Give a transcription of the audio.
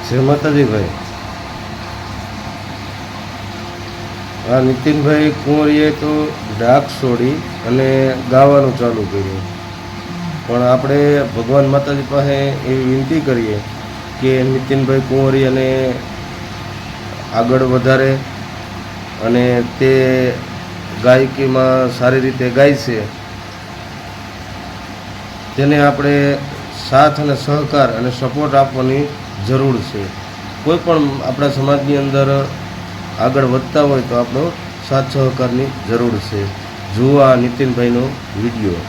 જય માતાજી ભાઈ. આ નીતિનભાઈ કુંવરીએ તો ડાક છોડી અને ગાવાનું ચાલુ કર્યું, પણ આપણે ભગવાન માતાજી પાસે એવી વિનંતી કરીએ કે નીતિનભાઈ કુંવરી અને આગળ વધારે અને તે ગાયકીમાં સારી રીતે ગાય છે. તેને આપણે સાથ અને સહકાર અને સપોર્ટ આપવાની જરૂર છે. કોઈ પણ આપણા સમાજની અંદર આગળ વધતા હોય તો આપણો સાથ સહકારની જરૂર છે. જુઓ આ નીતિનભાઈનો વિડીયો.